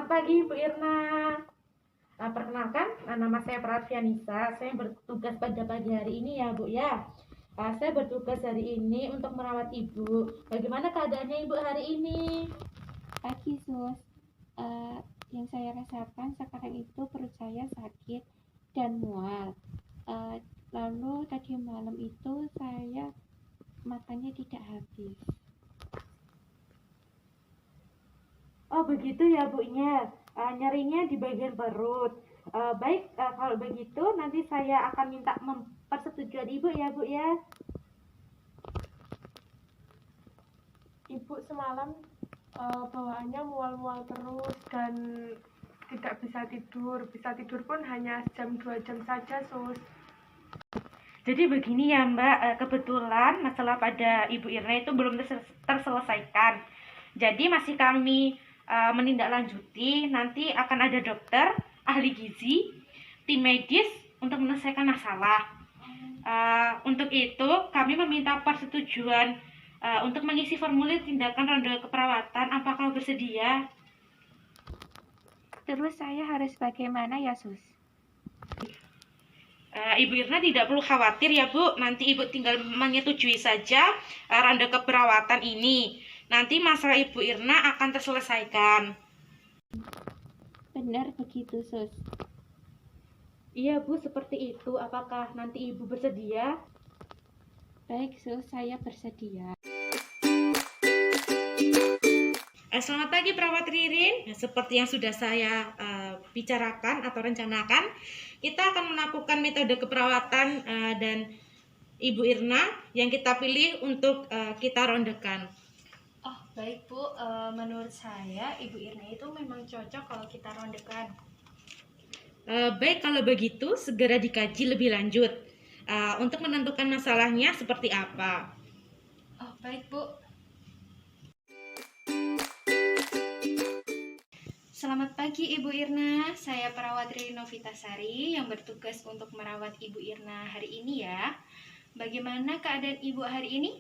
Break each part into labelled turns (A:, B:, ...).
A: Selamat pagi, Bu Irna. Perkenalkan, nama saya Pratvianisa. Saya bertugas pada pagi hari ini ya, Bu ya. Saya bertugas hari ini untuk merawat Ibu. Bagaimana keadaannya Ibu hari ini?
B: Pagi Sus, yang saya rasakan sekarang itu perut saya sakit dan mual. Lalu tadi malam itu saya makannya tidak habis.
A: Oh begitu ya Bu nya. Nyerinya di bagian perut. Baik, kalau begitu nanti saya akan minta persetujuan Ibu ya Bu ya.
C: Ibu semalam bawaannya mual-mual terus dan tidak bisa tidur. Bisa tidur pun hanya jam 2 jam saja, Sus.
A: Jadi begini ya Mbak, kebetulan masalah pada Ibu Irna itu belum terselesaikan. Jadi masih kami menindaklanjuti, nanti akan ada dokter, ahli gizi, tim medis untuk menyelesaikan masalah. Untuk itu kami meminta persetujuan untuk mengisi formulir tindakan ronde keperawatan. Apakah bersedia?
B: Terus saya harus bagaimana ya Sus?
A: Ibu Irna tidak perlu khawatir ya Bu, nanti Ibu tinggal menyetujui saja ronde keperawatan ini. Nanti masalah Ibu Irna akan terselesaikan.
B: Benar begitu Sus?
A: Iya Bu, seperti itu. Apakah nanti Ibu bersedia?
B: Baik Sus, saya bersedia.
A: Selamat pagi perawat Ririn. Seperti yang sudah saya bicarakan atau rencanakan, kita akan melakukan metode keperawatan dan Ibu Irna yang kita pilih untuk kita rondekan.
D: Oh baik Bu, menurut saya Ibu Irna itu memang cocok kalau kita rondekan.
A: Baik, kalau begitu segera dikaji lebih lanjut untuk menentukan masalahnya seperti apa.
D: Oh baik Bu. Selamat pagi Ibu Irna, saya perawat Ririn Novitasari yang bertugas untuk merawat Ibu Irna hari ini ya. Bagaimana keadaan Ibu hari ini?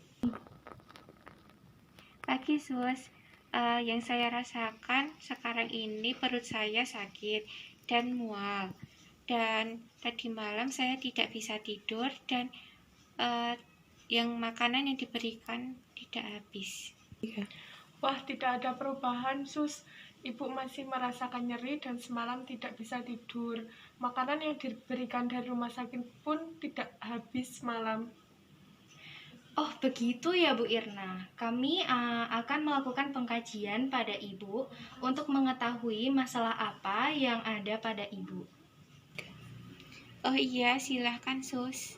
B: Pagi Sus, yang saya rasakan sekarang ini perut saya sakit dan mual. Dan tadi malam saya tidak bisa tidur dan yang makanan yang diberikan tidak habis.
C: Wah, tidak ada perubahan, Sus. Ibu masih merasakan nyeri dan semalam tidak bisa tidur. Makanan yang diberikan dari rumah sakit pun tidak habis malam.
D: Oh begitu ya Bu Irna, kami akan melakukan pengkajian pada Ibu untuk mengetahui masalah apa yang ada pada Ibu.
B: Oh iya, silahkan Sus.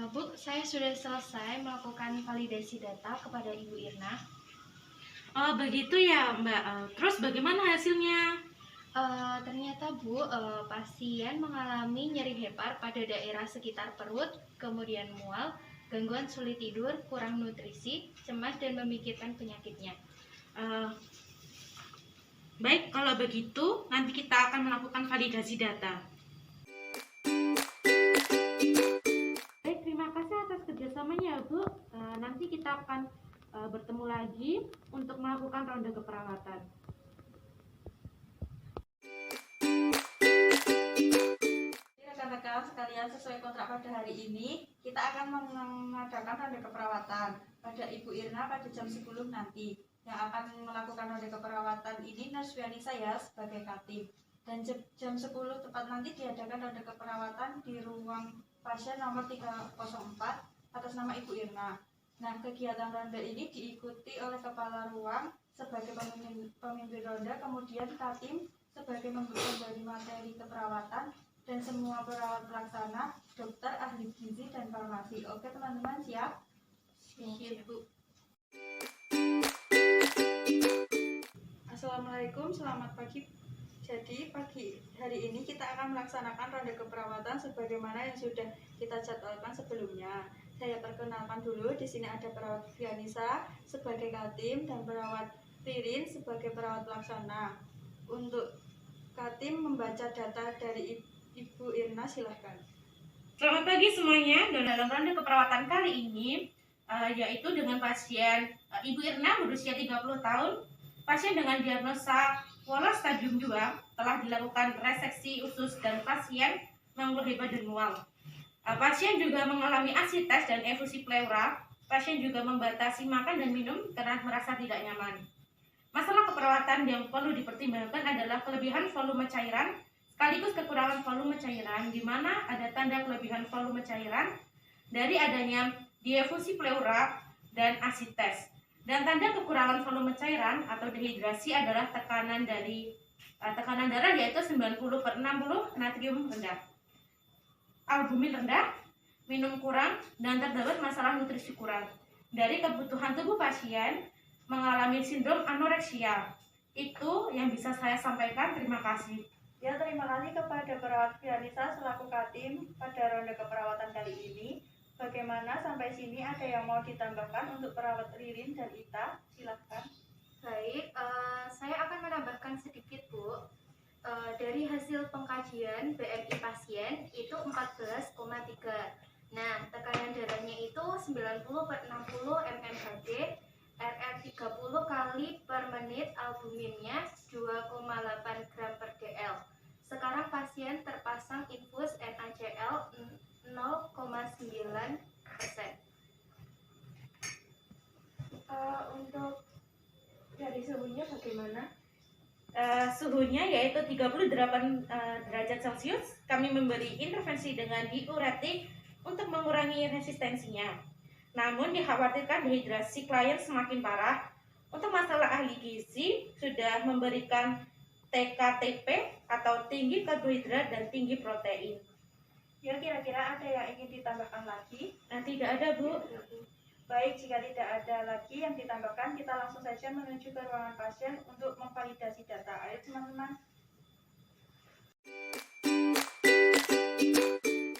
D: Bu, saya sudah selesai melakukan validasi data kepada Ibu Irna.
A: Oh begitu ya Mbak. Terus bagaimana hasilnya?
D: Ternyata Bu, pasien mengalami nyeri hepar pada daerah sekitar perut, kemudian mual, gangguan sulit tidur, kurang nutrisi, cemas dan memikirkan penyakitnya.
A: Baik, kalau begitu nanti kita akan melakukan validasi data. Baik, terima kasih atas kerjasamanya Bu. Nanti kita akan bertemu lagi untuk melakukan ronde keperawatan.
E: Rekan-rekan sekalian, sesuai kontrak pada hari ini kita akan mengadakan ronde keperawatan pada Ibu Irna pada jam 10 nanti. Yang akan melakukan ronde keperawatan ini Nurse Vianisa ya sebagai katim. Dan jam 10 tepat nanti diadakan ronde keperawatan di ruang pasien nomor 304 atas nama Ibu Irna. Nah, kegiatan ronde ini diikuti oleh kepala ruang sebagai pemimpin ronde, kemudian katim sebagai pemberi materi keperawatan, dan semua perawat pelaksana, dokter, ahli gizi, dan farmasi. Oke teman-teman, siap?
D: Siap Bu.
E: Assalamualaikum, selamat pagi. Jadi pagi hari ini kita akan melaksanakan ronde keperawatan sebagaimana yang sudah kita jadwalkan sebelumnya. Saya perkenalkan dulu, di sini ada perawat Vianisa sebagai katim dan perawat Ririn sebagai perawat pelaksana. Untuk katim membaca data dari Ibu Irna, silahkan.
A: Selamat pagi semuanya. Dalam ronde keperawatan kali ini yaitu dengan pasien Ibu Irna berusia 30 tahun, pasien dengan diagnosa polos stadium 2 telah dilakukan reseksi usus dan pasien mengandung hebat dan mual. Pasien juga mengalami asites dan efusi pleura. Pasien juga membatasi makan dan minum karena merasa tidak nyaman. Masalah keperawatan yang perlu dipertimbangkan adalah kelebihan volume cairan sekaligus kekurangan volume cairan, di mana ada tanda kelebihan volume cairan dari adanya diefusi pleura dan asites. Dan tanda kekurangan volume cairan atau dehidrasi adalah tekanan darah yaitu 90/60, natrium rendah, albumin rendah, minum kurang, dan terdapat masalah nutrisi kurang. Dari kebutuhan tubuh pasien mengalami sindrom anoreksia. Itu yang bisa saya sampaikan. Terima kasih.
E: Ya, terima kasih kepada perawat Fianisa selaku Katim pada ronde keperawatan kali ini. Bagaimana sampai sini, ada yang mau ditambahkan untuk perawat Ririn dan Ita? Silakan.
D: Baik, saya akan menambahkan sedikit, Bu. Dari hasil pengkajian BMI pasien itu 14,3. Nah, tekanan darahnya itu 90/60 mmHg, RR 30 kali per menit, albuminnya 2,8 gram per dl. Sekarang pasien terpasang infus NaCl 0,9%.
E: Untuk dari suhunya bagaimana?
A: Suhunya yaitu 38 derajat Celcius. Kami memberi intervensi dengan diuretik untuk mengurangi resistensinya. Namun dikhawatirkan dehidrasi klien semakin parah. Untuk masalah ahli gizi sudah memberikan TKTP atau tinggi karbohidrat dan tinggi protein.
E: Ya, kira-kira ada yang ingin ditambahkan lagi?
A: Tidak ada, Bu.
E: Baik, jika tidak ada lagi yang ditambahkan, kita langsung saja menuju ke ruangan pasien untuk memvalidasi data. Ayo teman-teman.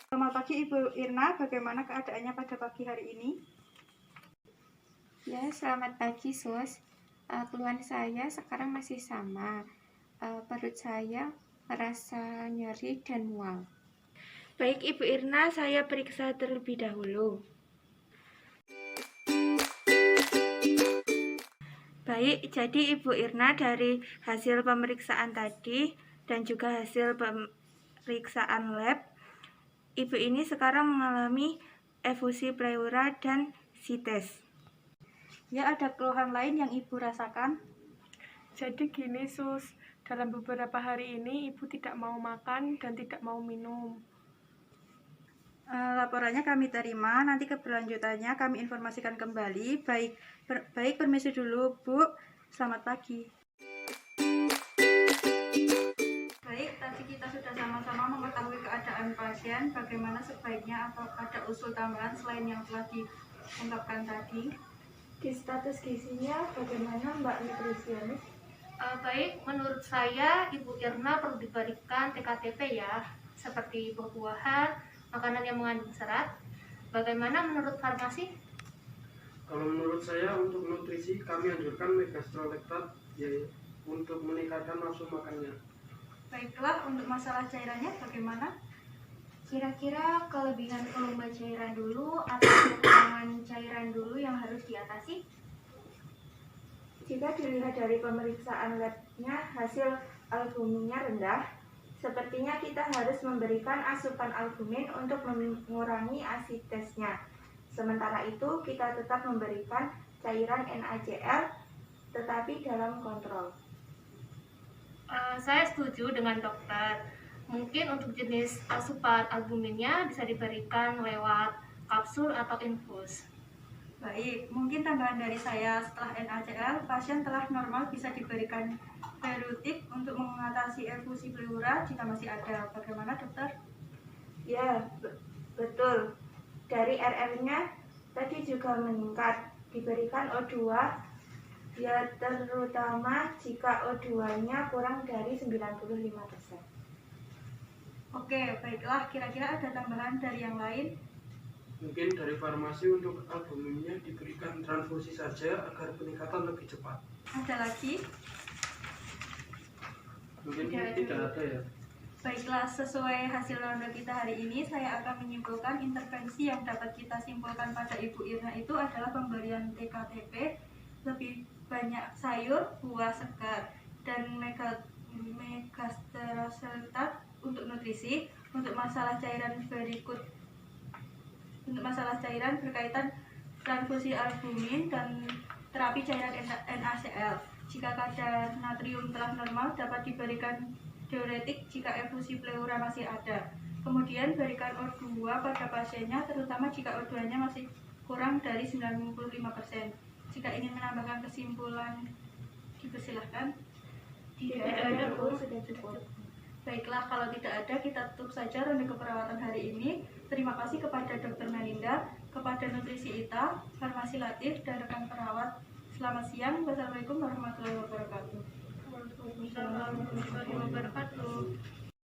E: Selamat pagi Ibu Irna, bagaimana keadaannya pada pagi hari ini?
B: Ya, selamat pagi, Sus. Keluhan saya sekarang masih sama. Perut saya merasa nyeri dan mual.
F: Baik Ibu Irna, saya periksa terlebih dahulu. Baik, jadi Ibu Irna dari hasil pemeriksaan tadi dan juga hasil pemeriksaan lab, Ibu ini sekarang mengalami efusi pleura dan sites.
E: Ya, ada keluhan lain yang Ibu rasakan?
C: Jadi gini Sus, dalam beberapa hari ini Ibu tidak mau makan dan tidak mau minum.
E: Laporannya kami terima, nanti keberlanjutannya kami informasikan kembali. Baik, permisi dulu Bu, selamat pagi. Baik, tadi kita sudah sama-sama mengetahui keadaan pasien, bagaimana sebaiknya atau ada usul tambahan selain yang telah diungkapkan tadi.
F: Di status gizinya bagaimana Mbak nutrisionis?
D: Baik, menurut saya Ibu Irna perlu diberikan TKTP ya, seperti buah-buahan, makanan yang mengandung serat. Bagaimana menurut farmasi?
G: Kalau menurut saya untuk nutrisi kami anjurkan megastrolektat ya, untuk meningkatkan nafsu makannya.
E: Baiklah, untuk masalah cairannya bagaimana?
D: Kira-kira kelebihan volume cairan dulu atau kekurangan cairan dulu yang harus diatasi?
F: Jika dilihat dari pemeriksaan labnya, hasil albuminnya rendah, sepertinya kita harus memberikan asupan albumin untuk mengurangi asidesnya. Sementara itu, kita tetap memberikan cairan NaCl, tetapi dalam kontrol.
D: Saya setuju dengan dokter. Mungkin untuk jenis asupan albuminnya bisa diberikan lewat kapsul atau infus.
E: Baik, mungkin tambahan dari saya, setelah NaCl, pasien telah normal bisa diberikan diuretik untuk mengatasi efusi pleura jika masih ada. Bagaimana dokter?
F: Ya, betul. Dari RR-nya tadi juga meningkat. Diberikan O2, ya terutama jika O2-nya kurang dari 95%.
E: Oke, baiklah. Kira-kira ada tambahan dari yang lain?
G: Mungkin dari farmasi untuk albuminnya diberikan transfusi saja agar peningkatan lebih cepat.
E: Ada lagi?
G: Mungkin tidak ada ya.
E: Baiklah, sesuai hasil ronde kita hari ini, saya akan menyimpulkan intervensi yang dapat kita simpulkan pada Ibu Irna itu adalah pemberian TKTP, lebih banyak sayur, buah segar, dan megastroseltat untuk nutrisi. Untuk masalah cairan berikut, untuk masalah cairan berkaitan transfusi albumin dan terapi cairan NaCl. Jika kadar natrium telah normal, dapat diberikan diuretik jika efusi pleura masih ada. Kemudian berikan O2 pada pasiennya, terutama jika O2-nya masih kurang dari 95%. Jika ingin menambahkan kesimpulan, dipersilahkan. Tidak ada, Bu, sudah cukup. Baiklah, kalau tidak ada, kita tutup saja ronde keperawatan hari ini. Terima kasih kepada Dr. Melinda, kepada Nutrisi Ita, Farmasi Latif, dan rekan perawat. Selamat siang. Wassalamualaikum warahmatullahi wabarakatuh.
A: Waalaikumsalam warahmatullahi wabarakatuh.